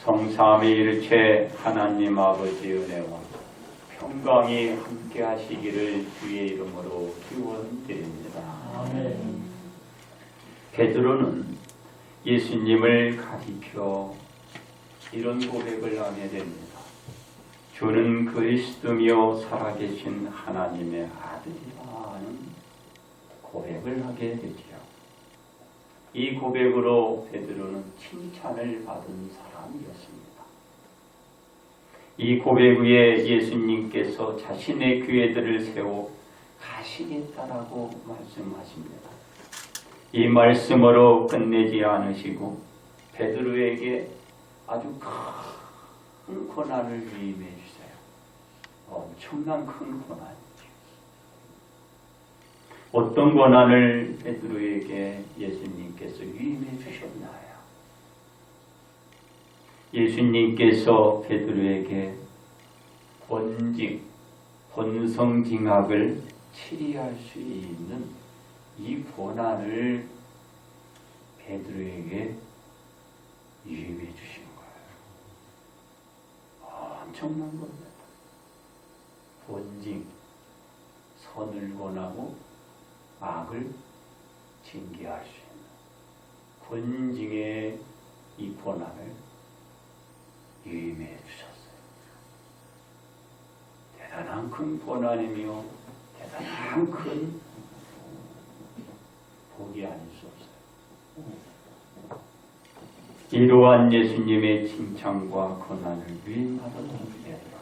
성삼위일체 하나님 아버지 은혜와 평강이 함께 하시기를 주의 이름으로 기원드립니다. 아멘. 베드로는 예수님을 가리켜 이런 고백을 하게 됩니다. 주는 그리스도며 살아계신 하나님의 아들이라 하는 고백을 하게 되지요. 이 고백으로 베드로는 칭찬을 받은 사람이었습니다. 이 고백 위에 예수님께서 자신의 교회들을 세워 가시겠다라고 말씀하십니다. 이 말씀으로 끝내지 않으시고 베드로에게 아주 큰 고난을 위임해 주세요. 엄청난 큰 고난이죠. 어떤 고난을 베드로에게 예수님께서 위임해 주셨나요? 예수님께서 베드로에게 본성징악을 치리할 수 있는 이 고난을 베드로에게 위임해 주신 거예요. 엄청난 겁니다. 본징, 선을 권하고 악을 징계할 수 있는 권징의 이 고난을 위임해 주셨어요. 대단한 큰 고난이며 대단한 큰 복이 아닐 수 없어요. 이러한 예수님의 칭찬과 고난을 위임받았던 베드로는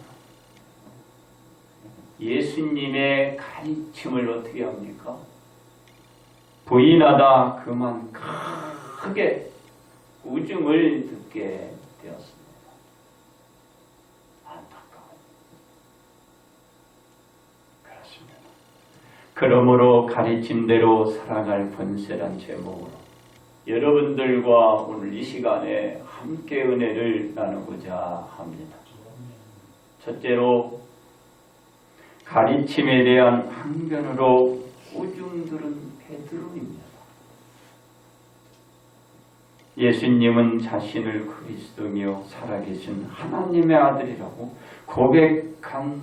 예수님의 가르침을 어떻게 합니까? 부인하다 그만 크게 우중을 듣게 되었습니다. 안타까워요. 그렇습니다. 그러므로 가르침대로 살아갈 권세란 제목으로 여러분들과 오늘 이 시간에 함께 은혜를 나누고자 합니다. 첫째로 가르침에 대한 항변으로 우중들은 베드로입니다. 예수님은 자신을 그리스도며 살아계신 하나님의 아들이라고 고백한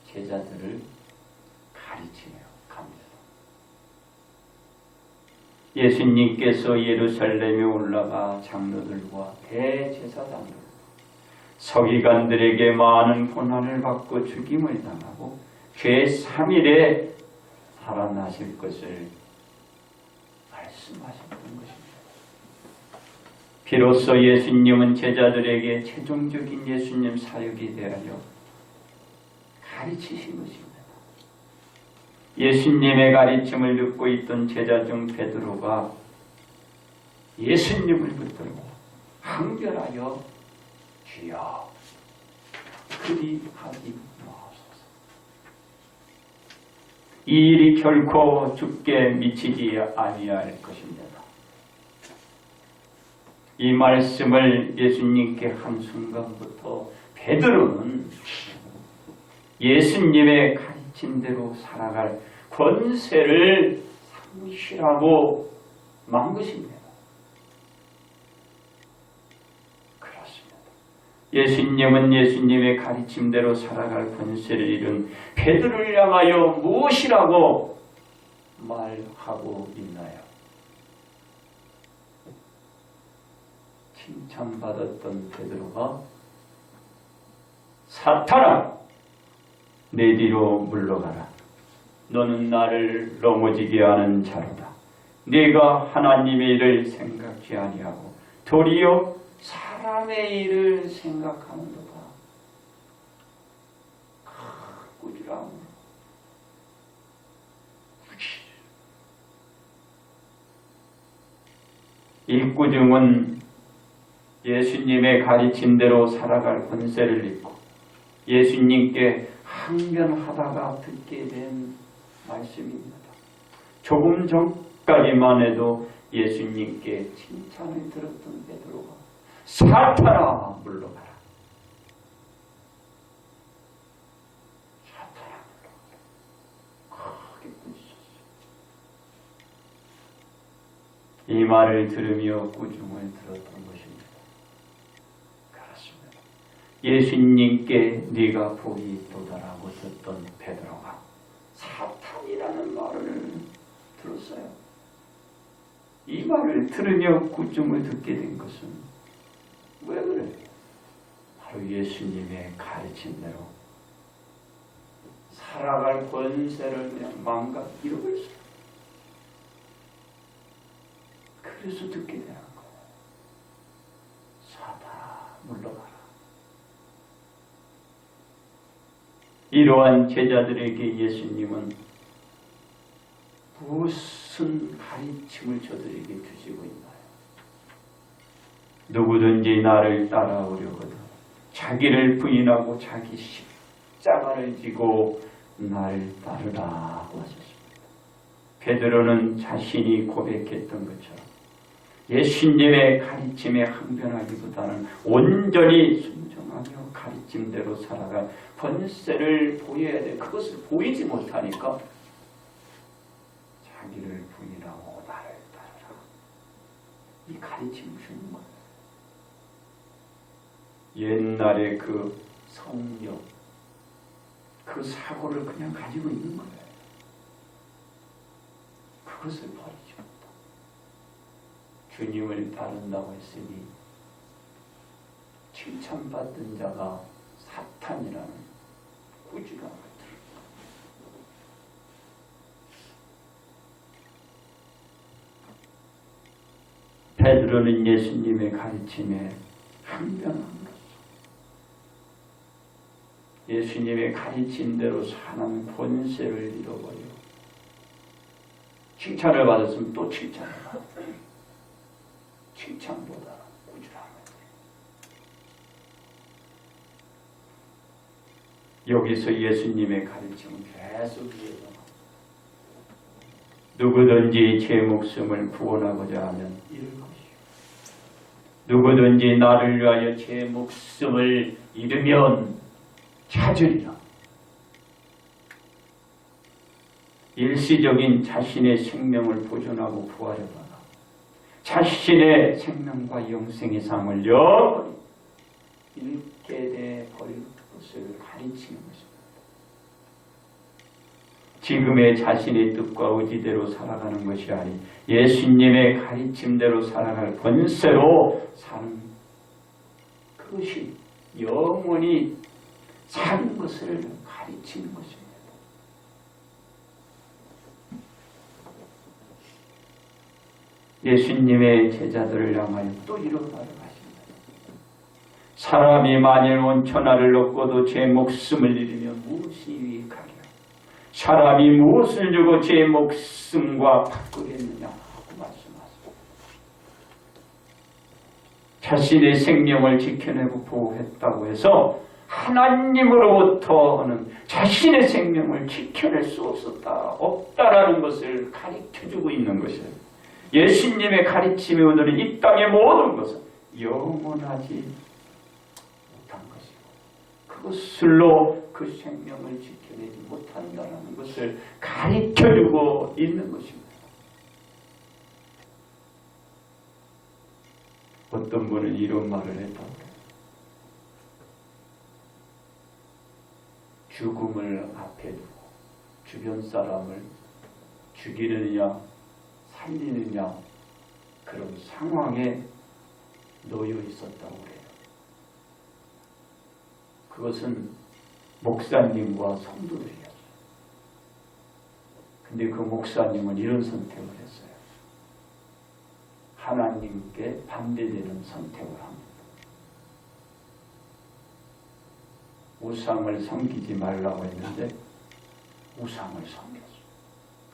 제자들을 가르치며 갑니다. 예수님께서 예루살렘에 올라가 장로들과 대제사장들, 서기관들에게 많은 고난을 받고 죽임을 당하고 죄 3일에 살아나실 것을 말씀하셨던 것입니다. 비로소 예수님은 제자들에게 최종적인 예수님 사역에 대하여 가르치신 것입니다. 예수님의 가르침을 듣고 있던 제자 중 베드로가 예수님을 붙들고 항변하여 주여 그리하기 마옵소서. 이 일이 결코 죽게 미치지 아니할 것입니다. 이 말씀을 예수님께 한 순간부터 베드로는 예수님의 가르침대로 살아갈 권세를 상실하고 만 것입니다. 그렇습니다. 예수님은 예수님의 가르침대로 살아갈 권세를 잃은 베드로를 향하여 무엇이라고 말하고 있나요? 칭찬받았던 베드로가 사탄아 내 뒤로 물러가라. 너는 나를 넘어지게 하는 자로다. 네가 하나님의 일을 생각지 아니하고 도리어 사람의 일을 생각하는도다. 꾸지람으로 이 꾸중은 예수님의 가르침대로 살아갈 권세를 잊고 예수님께 항변하다가 듣게 된 말씀입니다. 조금 전까지만 해도 예수님께 칭찬을 들었던 베드로가 사탄아 물러가라. 사탄아 물러가라. 크게 꾸짖었어요. 이 말을 들으며 꾸중을 들었던 것입니다. 예수님께 네가 복이 있도다라고 듣던 베드로가 사탄이라는 말을 들었어요. 이 말을 들으며 구중을 듣게 된 것은 왜 그래요? 바로 예수님의 가르침대로 살아갈 권세를 그냥 잃어버렸어요. 그래서 듣게 되는 거예요. 사탄아 물러가라. 이러한 제자들에게 예수님은 무슨 가르침을 저들에게 주시고 있나요? 누구든지 나를 따라오려거든 자기를 부인하고 자기 십자가를 지고 나를 따르라고 하셨습니다. 베드로는 자신이 고백했던 것처럼 예수님의 가르침에 항변하기보다는 온전히 순종하며 가르침대로 살아가 번세를 보여야 돼. 그것을 보이지 못하니까 자기를 부인하고 나를 따르라. 이 가르침을 주는 거예요. 옛날에 그 성령, 그 사고를 그냥 가지고 있는 거예요. 그것을 버리지 못한다. 주님을 따른다고 했으니 칭찬받던 자가 사탄이라는 꾸지람을 들었다. 베드로는 예수님의 가르침에 항변한 것. 예수님의 가르침대로 사는 권세를 잃어버려 칭찬을 받았으면 또 칭찬을 받아. 칭찬보다 꾸지람을. 여기서 예수님의 가르침은 계속 이어져. 누구든지 제 목숨을 구원하고자 하면 잃을 것이요. 누구든지 나를 위하여 제 목숨을 잃으면 찾으리라. 일시적인 자신의 생명을 보존하고 부활해봐라. 자신의 생명과 영생의 삶을 영원히 잃게 돼버릴 것을 가르치는 것입니다. 지금의 자신의 뜻과 의지대로 살아가는 것이 아닌 예수님의 가르침대로 살아갈 권세로 사는 그것이 영원히 사는 것을 가르치는 것입니다. 예수님의 제자들을 향하여 또 이런 말을 하십니다. 사람이 만일 온 천하를 얻고도 제 목숨을 잃으면 무엇이 유익하리요? 사람이 무엇을 주고 제 목숨과 바꾸겠느냐 하고 말씀하십니다. 자신의 생명을 지켜내고 보호했다고 해서 하나님으로부터는 자신의 생명을 지켜낼 수 없다라는 것을 가르쳐주고 있는 것이에요. 예수님의 가르침이 오늘은 이 땅의 모든 것은 영원하지 못한 것이고 그것을로 그 생명을 지켜내지 못한다는 것을 가르쳐주고 있는 것입니다. 어떤 분은 이런 말을 했다고 해요. 죽음을 앞에 두고 주변 사람을 죽이느냐 살리느냐 그런 상황에 놓여 있었다고 해요. 그것은 목사님과 성도들이었어요. 근데 그 목사님은 이런 선택을 했어요. 하나님께 반대되는 선택을 합니다. 우상을 섬기지 말라고 했는데 우상을 섬겼어요.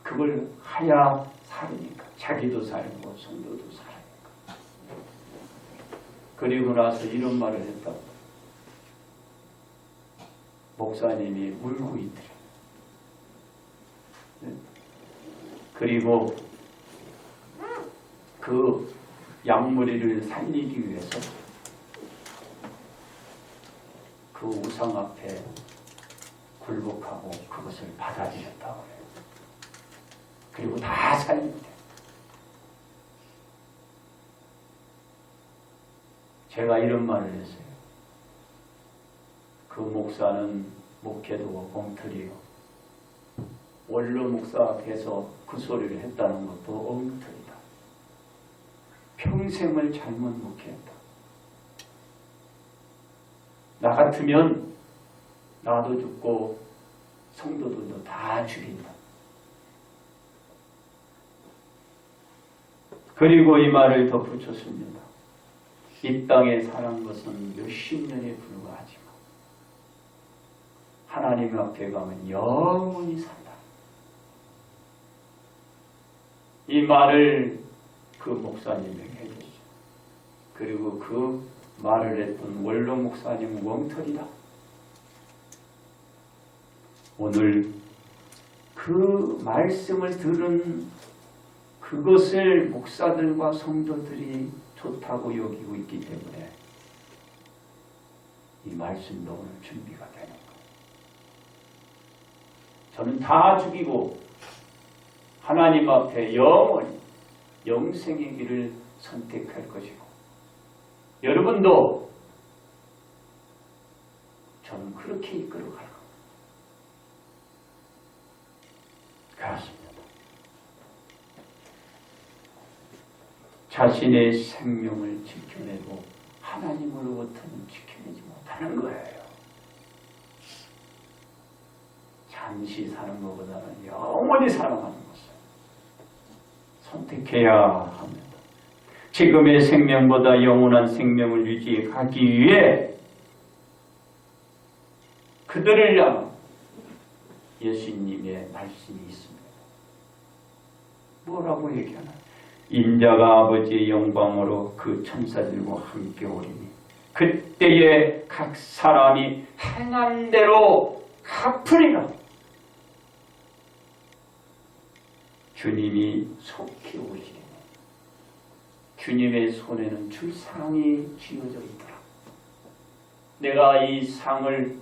그걸 하야 살으니까 자기도 살고 성도도 살으니까. 그리고 나서 이런 말을 했다고. 목사님이 울고 있더라. 그리고 그 양머리를 살리기 위해서 그 우상 앞에 굴복하고 그것을 받아들였다고 해요. 그리고 다 살립니다. 제가 이런 말을 했어요. 그 목사는 목회도 엉터리요. 원로 목사 돼서 그 소리를 했다는 것도 엉터리다. 평생을 잘못 목회했다. 나 같으면 나도 죽고 성도들도 다 죽인다. 그리고 이 말을 덧붙였습니다. 이 땅에 사는 것은 몇십 년에 불과하지만 하나님 앞에 가면 영원히 산다. 이 말을 그 목사님에게 해줬어요. 그리고 그 말을 했던 원로 목사님은 엉터리다. 오늘 그 말씀을 들은 그것을 목사들과 성도들이 좋다고 여기고 있기 때문에 이 말씀도 오늘 준비가 되는 거예요. 저는 다 죽이고 하나님 앞에 영원히 영생의 길을 선택할 것이고 여러분도 저는 그렇게 이끌어갈 겁니다. 그렇습니다. 자신의 생명을 지켜내고 하나님으로부터는 지켜내지 못하는 거예요. 잠시 사는 것보다는 영원히 살아가는 것을 선택해야 합니다. 지금의 생명보다 영원한 생명을 유지하기 위해 그들을 향한 예수님의 말씀이 있습니다. 뭐라고 얘기하나요? 인자가 아버지의 영광으로 그 천사들과 함께 오리니 그때에 각 사람이 행한 대로 갚으리라. 주님이 속히 오시리니 주님의 손에는 줄 상이 쥐어져 있더라. 내가 이 상을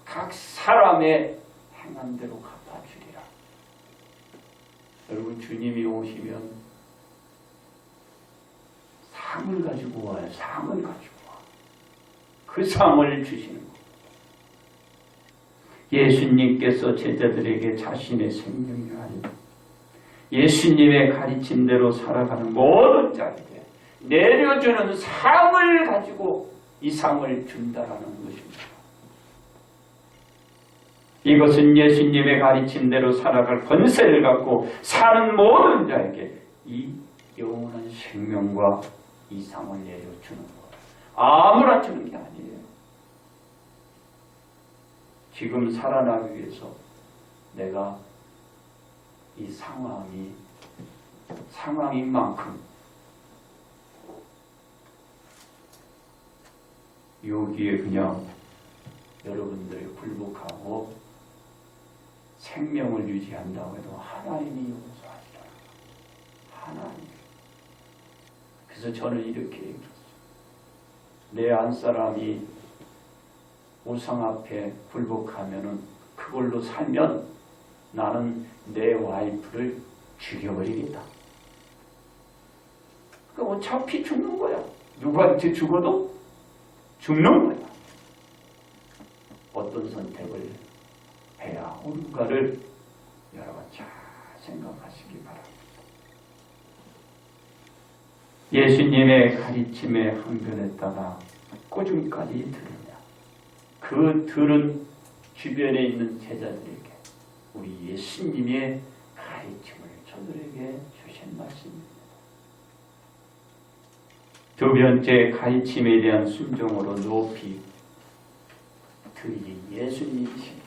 각 사람의 행한 대로 갚아주리라. 여러분, 주님이 오시면 상을 가지고 와요. 상을 가지고 와. 그 상을 주시는 겁니다. 예수님께서 제자들에게 자신의 생명이 아니라 예수님의 가르침대로 살아가는 모든 자에게 내려주는 상을 가지고 이 상을 준다라는 것입니다. 이것은 예수님의 가르침대로 살아갈 권세를 갖고 사는 모든 자에게 이 영원한 생명과 이 상을 내려주는 거예요. 아무나 주는 게 아니에요. 지금 살아나기 위해서 내가 이 상황인 만큼 여기에 그냥 여러분들이 굴복하고 생명을 유지한다고 해도 하나님이 용서하시라. 하나님. 그래서 저는 이렇게 얘기했어요. 내 안사람이 우상 앞에 굴복하면은 그걸로 살면 나는 내 와이프를 죽여버리겠다. 그러니까 어차피 죽는 거야. 누구한테 죽어도 죽는 거야. 어떤 선택을 해야 옳은가를 여러분 잘 생각하시기 바랍니다. 예수님의 가르침에 항변했다가 꾸중까지 들으냐. 그 들은 주변에 있는 제자들에게 우리 예수님의 가르침을 저들에게 주신 말씀입니다. 두 번째, 가르침에 대한 순종으로 높이 들이 예수님이십니다.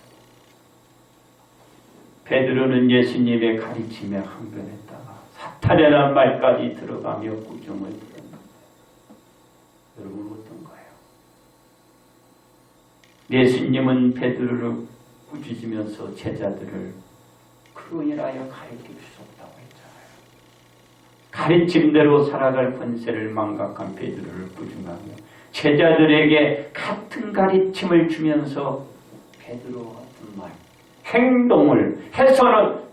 베드로는 예수님의 가르침에 항변했다가 사탄이라는 말까지 들어가며 꾸중을 들었는데 여러분 어떤가요? 예수님은 베드로를 꾸짖으면서 제자들을 그로 인하여 가르칠 수 없다고 했잖아요. 가르침대로 살아갈 권세를 망각한 베드로를 꾸중하며 제자들에게 같은 가르침을 주면서 베드로 같은 말, 행동을 해서는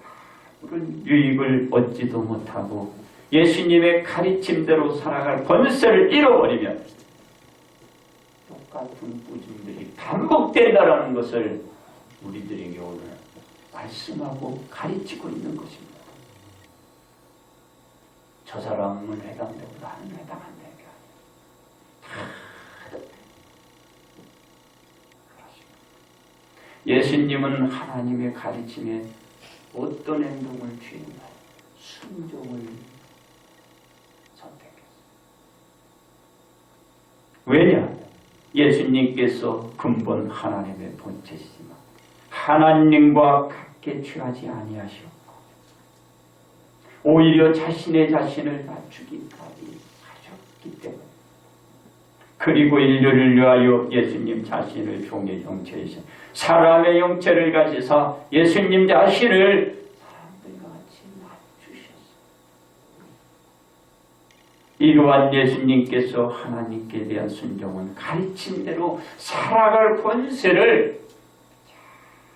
그런 유익을 얻지도 못하고 예수님의 가르침대로 살아갈 권세를 잃어버리면 똑같은 꾸중들이 반복된다는 것을 우리들에게 오늘 말씀하고 가르치고 있는 것입니다. 저 사람은 해당되고 나는 해당한다. 예수님은 하나님의 가르침에 어떤 행동을 취했나요? 순종을 선택했어요. 왜냐? 예수님께서 근본 하나님의 본체시지만 하나님과 같게 취하지 아니하셨고 오히려 자신의 자신을 낮추기까지 하셨기 때문에 그리고 인류를 위하여 예수님 자신을 종의 형체이신 사람의 형체를 가지사 예수님 자신을 사람들과 같이 낮추셨어요. 이러한 예수님께서 하나님께 대한 순종은 가르침대로 살아갈 권세를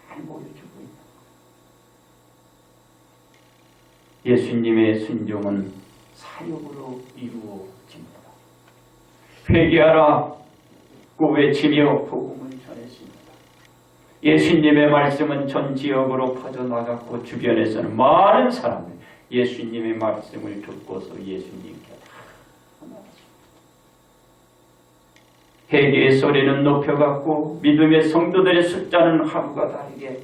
잘 보여주고 있다. 예수님의 순종은 사역으로 이루어집니다. 회개하라 고 외치며 복음을 전했습니다. 예수님의 말씀은 전 지역으로 퍼져나갔고 주변에서는 많은 사람들이 예수님의 말씀을 듣고서 예수님께 다 나왔습니다. 회개의 소리는 높여갔고 믿음의 성도들의 숫자는 하루가 다르게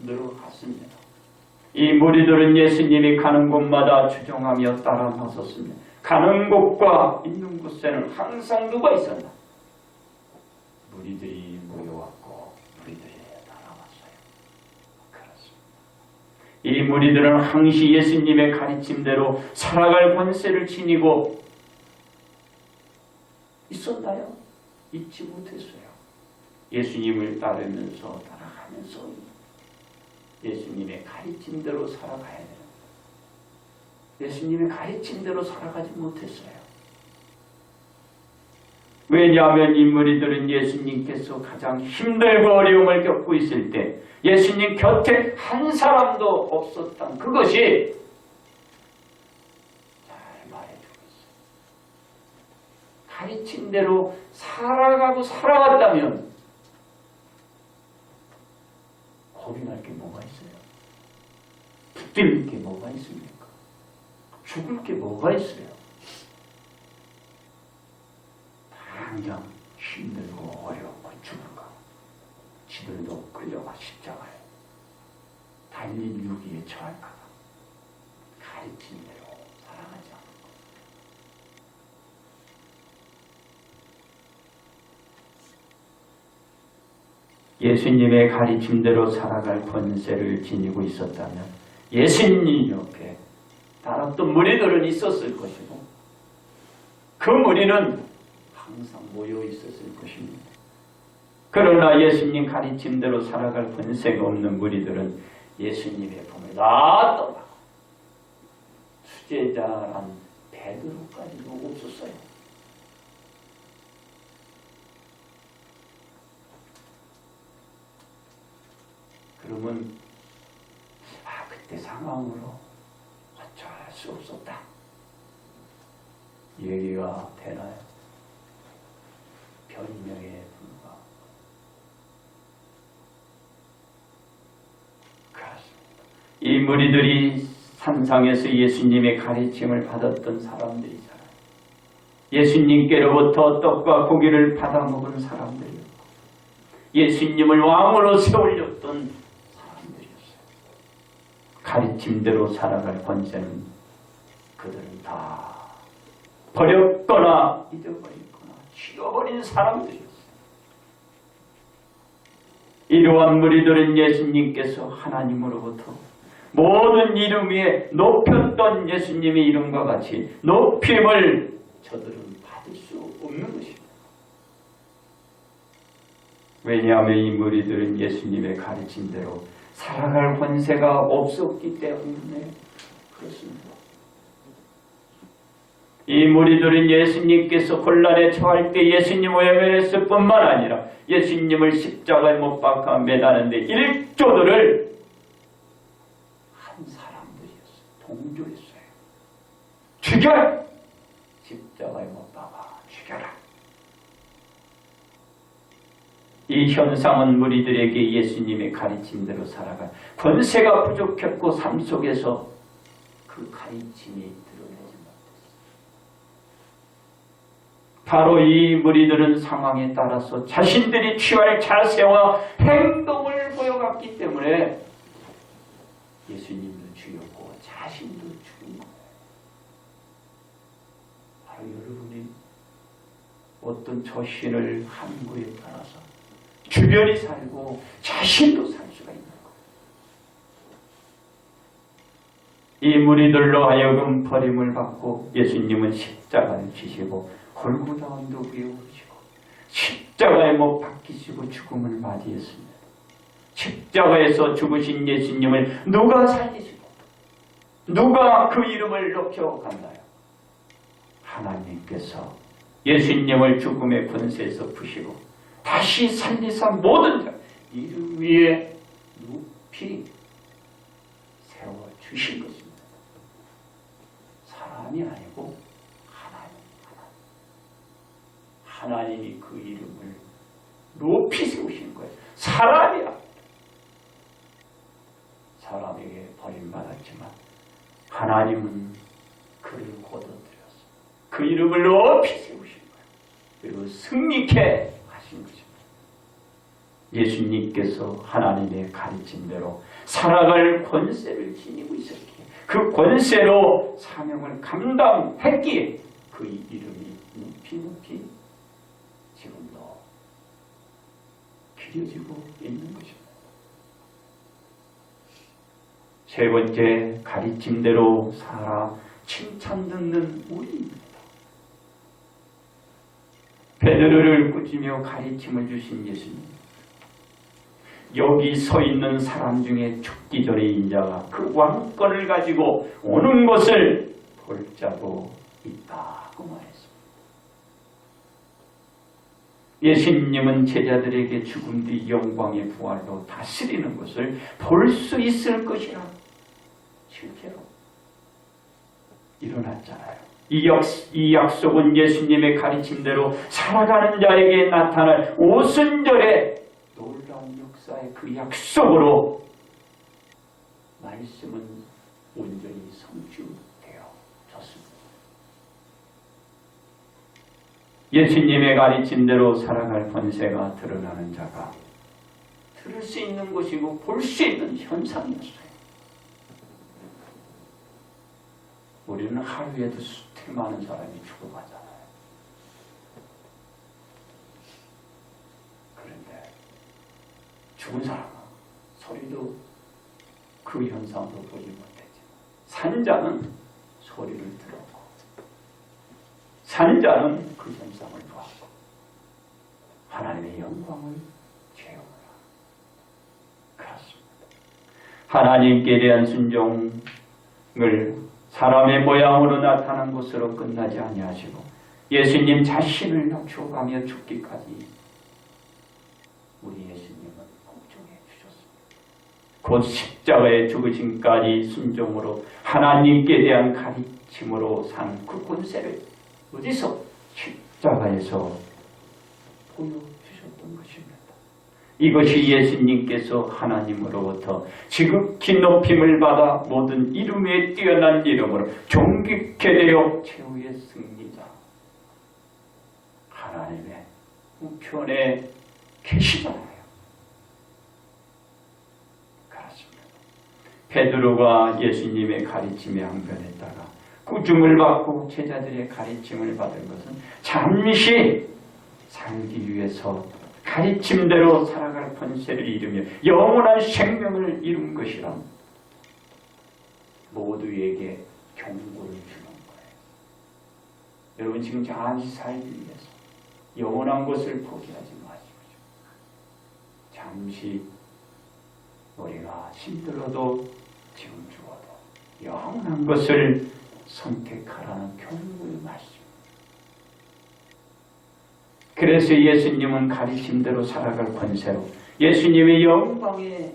늘어갔습니다. 이 무리들은 예수님이 가는 곳마다 추종하며 따라 나섰습니다. 가는 곳과 있는 곳에는 항상 누가 있었나? 무리들이 모여왔고 무리들이 따라왔어요. 그렇습니다. 이 무리들은 항시 예수님의 가르침대로 살아갈 권세를 지니고 있었나요? 잊지 못했어요. 예수님을 따르면서 따라가면서 예수님의 가르침대로 살아가야 돼요. 예수님의 가르침대로 살아가지 못했어요. 왜냐하면 이 무리들은 예수님께서 가장 힘들고 어려움을 겪고 있을 때 예수님 곁에 한 사람도 없었던 그것이 잘 말해주고 있어요. 가르침대로 살아가고 살아갔다면 겁이 날 게 뭐가 있어요? 붙들 게 뭐가 있습니까? 죽을 게 뭐가 있어요? 당장 힘들고 어렵고 죽을까? 지들도 끌려가 십자가에 달린 유기에 처할까? 가르친 대로 살아가지 않고 예수님의 가르침대로 살아갈 권세를 지니고 있었다면 예수님 옆에 따랐던 무리들은 있었을 것이고 그 무리는 항상 모여 있었을 것입니다. 그러나 예수님 가르침대로 살아갈 권세가 없는 무리들은 예수님의 품에 다 떠나고 수제자란 베드로까지도 없었어요. 그러면 그때 상황으로 어쩔 수 없었다. 얘기가 되나요? 변명에 불과. 그렇습니다. 이 무리들이 산상에서 예수님의 가르침을 받았던 사람들이잖아요. 예수님께로부터 떡과 고기를 받아 먹은 사람들이었고 예수님을 왕으로 세우려던 사람들이었어요. 가르침대로 살아갈 권세는 그들은 다 버렸거나 잊어버렸거나 지워버린 사람들이었어요. 이러한 무리들은 예수님께서 하나님으로부터 모든 이름 위에 높였던 예수님의 이름과 같이 높임을 저들은 받을 수 없는 것입니다. 왜냐하면 이 무리들은 예수님의 가르침대로 살아갈 권세가 없었기 때문에 그렇습니다. 이 무리들은 예수님께서 혼란에 처할 때 예수님을 외면했을 뿐만 아니라 예수님을 십자가에 못 박아 매다는데 일조들을 한 사람들이었어요. 동조했어요. 죽여! 십자가에 못 박아 죽여라. 이 현상은 무리들에게 예수님의 가르침대로 살아갈 권세가 부족했고 삶 속에서 그 가르침이 드러내지 못했습니다. 바로 이 무리들은 상황에 따라서 자신들이 취할 자세와 행동을 보여갔기 때문에 예수님도 죽였고 자신도 죽은 거예요. 바로 여러분이 어떤 처신을 하는 거에 따라서 주변이 살고 자신도 살 수가 있는 거예요. 이 무리들로 하여금 버림을 받고 예수님은 십자가를 지시고 골고다 언덕 위에 오르시고 십자가에 못 박히시고 죽음을 맞이했습니다. 십자가에서 죽으신 예수님을 누가 살리시고 누가 그 이름을 높여간다요? 하나님께서 예수님을 죽음의 권세에서 푸시고 다시 살리사 모든 자 이름 위에 높이 세워주신 것입니다. 사람이 아니고 하나님이 그 이름을 높이 세우신 거예요. 사람이야. 사람에게 버림받았지만 하나님은 그를 거둬들여서 그 이름을 높이 세우신 거예요. 그리고 승리케 하신 것입니다. 예수님께서 하나님의 가르침대로 살아갈 권세를 지니고 있었기에 그 권세로 사명을 감당했기에 그 이름이 높이 지금도 기려지고 있는 것입니다. 세 번째, 가르침대로 살아 칭찬 듣는 우리입니다. 베드로를 꾸짖으며 가르침을 주신 예수님. 여기 서 있는 사람 중에 죽기 전에 인자가 그 왕권을 가지고 오는 것을 볼자고 있다고 말했습니다. 예수님은 제자들에게 죽음 뒤 영광의 부활로 다스리는 것을 볼 수 있을 것이라 실제로 일어났잖아요. 이 약속은 예수님의 가르침대로 살아가는 자에게 나타날 오순절의 놀라운 역사의 그 약속으로 말씀은 온전히 성취되어졌습니다. 예수님의 가르침대로 살아갈 권세가 드러나는 자가 들을 수 있는 것이고 볼 수 있는 현상이었어요. 우리는 하루에도 수많은 많은 사람이 죽어가잖아요. 그런데 죽은 사람은 소리도 그 현상도 보지 못했지만 산자는 소리를 들었고 산자는 그 현상을 보았고 하나님의 영광을 체험하라. 그렇습니다. 하나님께 대한 순종을 사람의 모양으로 나타난 것으로 끝나지 아니하시고 예수님 자신을 낮춰가며 죽기까지 우리 예수님은 복종해 주셨습니다. 곧 십자가에 죽으심까지 순종으로 하나님께 대한 가르침으로 산 그 권세를 어디서? 십자가에서 보여주셨던 것입니다. 이것이 예수님께서 하나님으로부터 지극히 높임을 받아 모든 이름에 뛰어난 이름으로 존귀케 되어 최후의 승리자 하나님의 우편에 계시잖아요. 그렇습니다. 베드로가 예수님의 가르침에 항변했다가 꾸중을 받고 제자들의 가르침을 받은 것은 잠시 살기 위해서 가르침대로 살아갈 권세를 이루며 영원한 생명을 이룬 것이라 모두에게 경고를 주는 거예요. 여러분 지금 잠시 살기 위해서 영원한 것을 포기하지 마십시오. 잠시 우리가 힘들어도 지금 죽어도 영원한 것을 선택하라는 경고의 말씀. 그래서 예수님은 가르침대로 살아갈 권세로 예수님의 영광에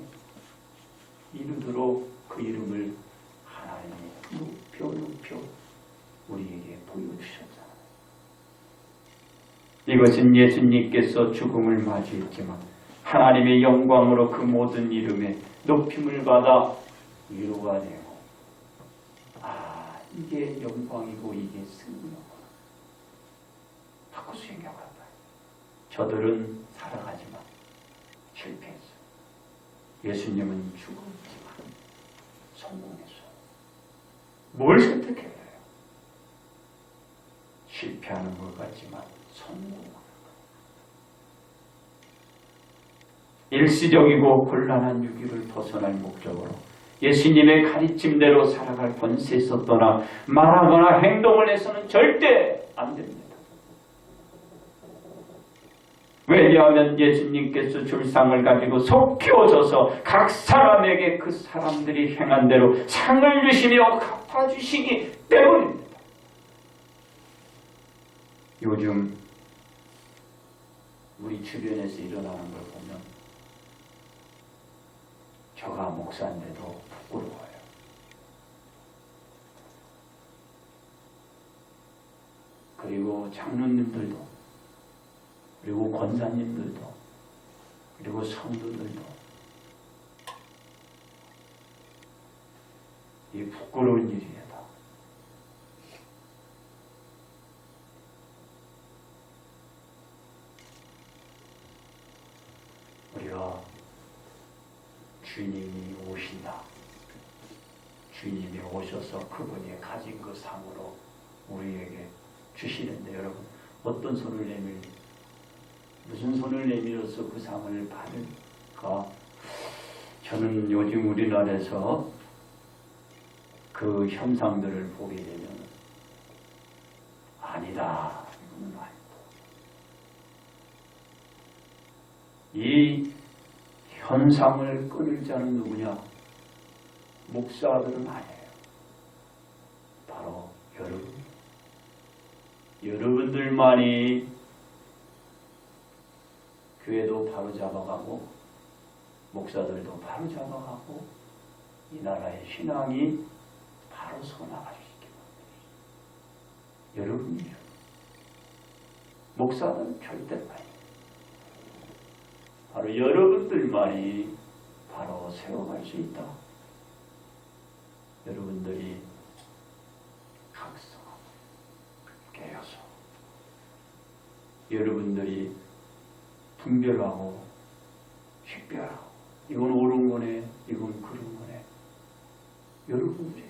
이르도록 그 이름을 하나님이 높여 우리에게 보여주셨잖아요. 이것은 예수님께서 죽음을 맞이했지만 하나님의 영광으로 그 모든 이름에 높임을 받아 위로가 되고, 이게 영광이고 이게 승리구나. 바꿔서 생각해봐요. 저들은 살아가지만 실패했어요. 예수님은 죽었지만 성공했어요. 뭘 선택해야 해요? 실패하는 것 같지만 성공하는 것. 일시적이고 곤란한 유기를 벗어날 목적으로 예수님의 가르침대로 살아갈 권세에서 떠나 말하거나 행동을 해서는 절대 안 됩니다. 왜냐하면 예수님께서 줄상을 가지고 속 키워줘서 각 사람에게 그 사람들이 행한 대로 상을 주시며 갚아주시기 때문입니다. 요즘 우리 주변에서 일어나는 걸 보면 저가 목사인데도 부끄러워요. 그리고 장로님들도, 그리고 권사님들도, 그리고 성도들도 이 부끄러운 일이다. 우리가 주님이 오신다. 주님이 오셔서 그분이 가진 그 상으로 우리에게 주시는데, 여러분 어떤 손을 무슨 손을 내밀어서 그 상을 받을까? 저는 요즘 우리나라에서 그 현상들을 보게 되면 아니다, 이건 아니다. 이 현상을 끊을 자는 누구냐? 목사들은 아니에요. 바로 여러분들만이 교회도 바로 잡아가고 목사들도 바로 잡아가고 이 나라의 신앙이 바로 서나갈 수 있게 만들어요. 여러분이요. 목사는 절대 아니에요. 바로 여러분들만이 바로 세워갈 수 있다. 여러분들이 각성하고 깨어서 여러분들이 분별하고 식별하고 이건 옳은 거네, 이건 그른 거네. 여러분들이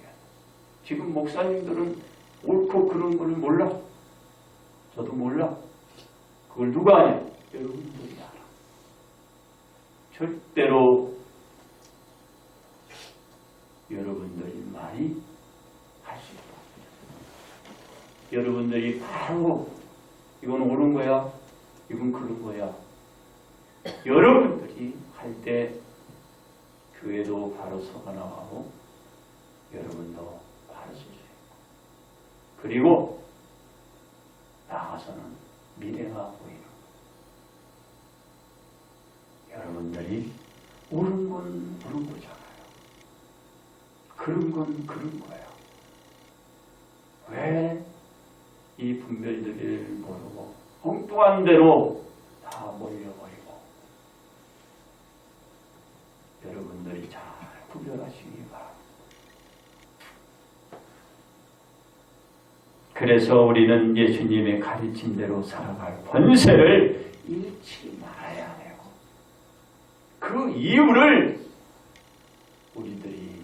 지금 목사님들은 옳고 그른 거를 몰라. 저도 몰라. 그걸 누가 아냐? 여러분들이 알아. 절대로 여러분들만이 할 수 있다. 여러분들이 바로 이건 옳은 거야, 이건 그런 거야. 여러분들이 할 때 교회도 바로 서가 나가고 여러분도 바로 서서 있고, 그리고 나가서는 미래가 보이는 거예요. 여러분들이 옳은 건 옳은 거잖아요. 그런 건 그런 거예요. 왜 이 분별들을 모르고 엉뚱한 대로 다 몰려버리고, 여러분들이 잘 구별하시기 바랍니다. 그래서 우리는 예수님의 가르침대로 살아갈 권세를 잃지 말아야 되고, 그 이유를 우리들이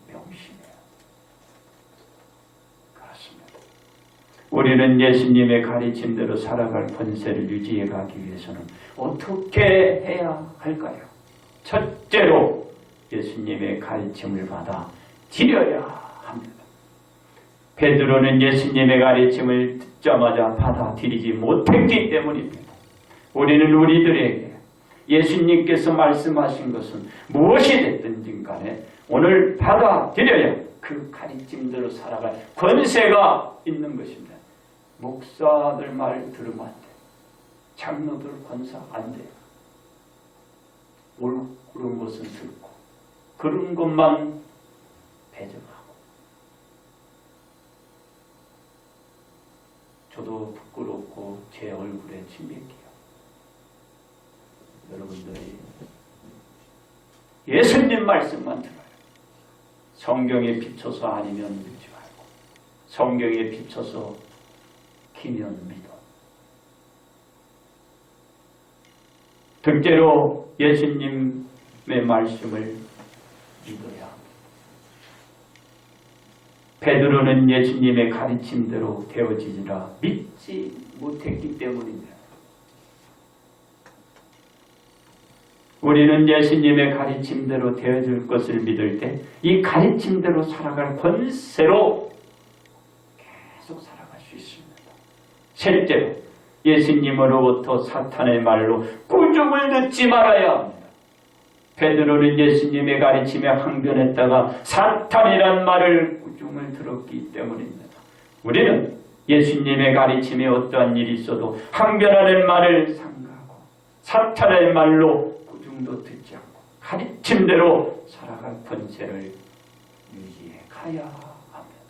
명심해요. 그렇습니다. 우리는 예수님의 가르침대로 살아갈 권세를 유지해 가기 위해서는 어떻게 해야 할까요? 첫째로 예수님의 가르침을 받아 드려야 합니다. 베드로는 예수님의 가르침을 듣자마자 받아들이지 못했기 때문입니다. 우리는 우리들에게 예수님께서 말씀하신 것은 무엇이 됐든지 간에 오늘 받아들여야 그 가르침대로 살아갈 권세가 있는 것입니다. 목사들 말 들으면 안 돼. 장로들 권사 안 돼. 옳은 것은 듣고 그런 것만 배정하고 저도 부끄럽고 제 얼굴에 침 뱉기요. 여러분들이 예수님 말씀만 들어요. 성경에 비춰서 아니면 믿지 말고 성경에 비춰서 기면 믿어. 둘째로 예수님의 말씀을 믿어야 합니다. 베드로는 예수님의 가르침대로 되어지지라 믿지 못했기 때문입니다. 우리는 예수님의 가르침대로 되어질 것을 믿을 때 이 가르침대로 살아갈 권세로 계속 살아갈 수 있습니다. 셋째로 예수님으로부터 사탄의 말로 꾸중을 듣지 말아야 합니다. 베드로는 예수님의 가르침에 항변했다가 사탄이란 말을 꾸중을 들었기 때문입니다. 우리는 예수님의 가르침에 어떠한 일이 있어도 항변하는 말을 삼가하고 사탄의 말로 꾸중도 듣지 않고 가르침대로 살아갈 권세를 유지해 가야 합니다.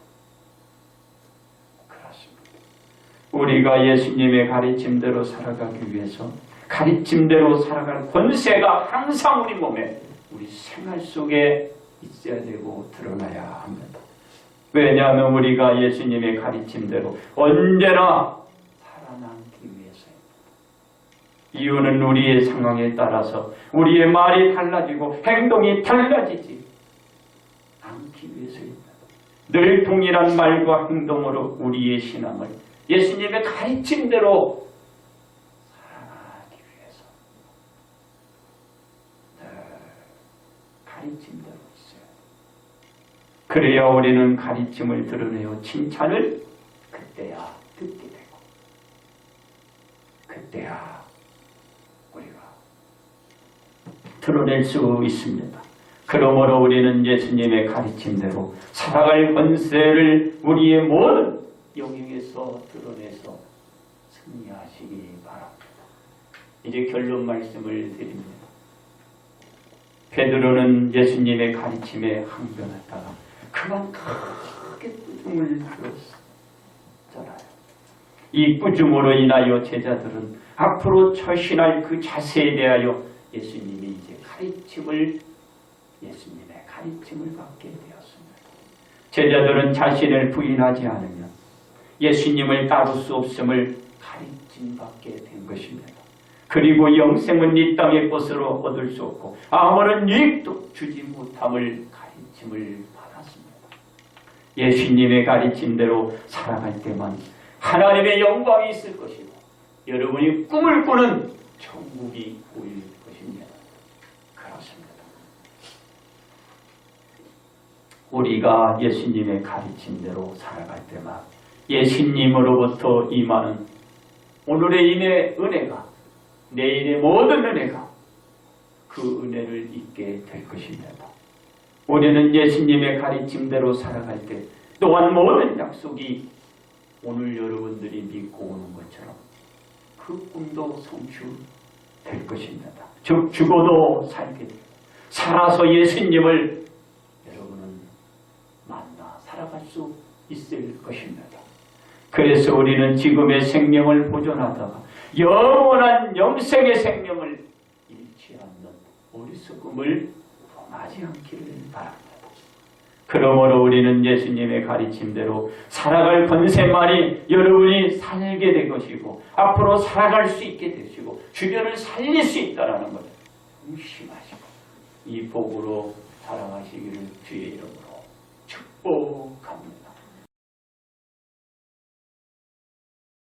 그렇습니다. 우리가 예수님의 가르침대로 살아가기 위해서 가르침대로 살아갈 권세가 항상 우리 몸에 우리 생활 속에 있어야 되고 드러나야 합니다. 왜냐하면 우리가 예수님의 가르침대로 언제나 살아남기 위해서입니다. 이유는 우리의 상황에 따라서 우리의 말이 달라지고 행동이 달라지지 않기 위해서입니다. 늘 동일한 말과 행동으로 우리의 신앙을 예수님의 가르침대로 살아가기 위해서 늘 가르침대로 있어요. 그래야 우리는 가르침을 드러내어 칭찬을 그때야 듣게 되고 그때야 우리가 드러낼 수 있습니다. 그러므로 우리는 예수님의 가르침대로 살아갈 권세를 우리의 모든 영역에서 드러내서 승리하시기 바랍니다. 이제 결론 말씀을 드립니다. 베드로는 예수님의 가르침에 항변했다가 그만 크게 꾸중을 들었잖아요. 이 꾸중으로 인하여 제자들은 앞으로 처신할 그 자세에 대하여 예수님의 가르침을 받게 되었습니다. 제자들은 자신을 부인하지 않으면 예수님을 따를 수 없음을 가르침받게 된 것입니다. 그리고 영생은 이 땅의 것으로 얻을 수 없고 아무런 유익도 주지 못함을 가르침을 받았습니다. 예수님의 가르침대로 살아갈 때만 하나님의 영광이 있을 것이고 여러분이 꿈을 꾸는 천국이 보일 것입니다. 그렇습니다. 우리가 예수님의 가르침대로 살아갈 때만 예수님으로부터 임하는 오늘의 인의 은혜가 내일의 모든 은혜가 그 은혜를 잊게 될 것입니다. 우리는 예수님의 가르침대로 살아갈 때 또한 모든 약속이 오늘 여러분들이 믿고 오는 것처럼 그 꿈도 성취될 것입니다. 즉 죽어도 살게 되고 살아서 예수님을 여러분은 만나 살아갈 수 있을 것입니다. 그래서 우리는 지금의 생명을 보존하다가 영원한 영생의 생명을 잃지 않는 어리석음을 범하지 않기를 바랍니다. 그러므로 우리는 예수님의 가르침대로 살아갈 권세만이 여러분이 살게 될 것이고 앞으로 살아갈 수 있게 되시고 주변을 살릴 수 있다는 것을 명심하시고 이 복으로 살아가시기를 주의 이름으로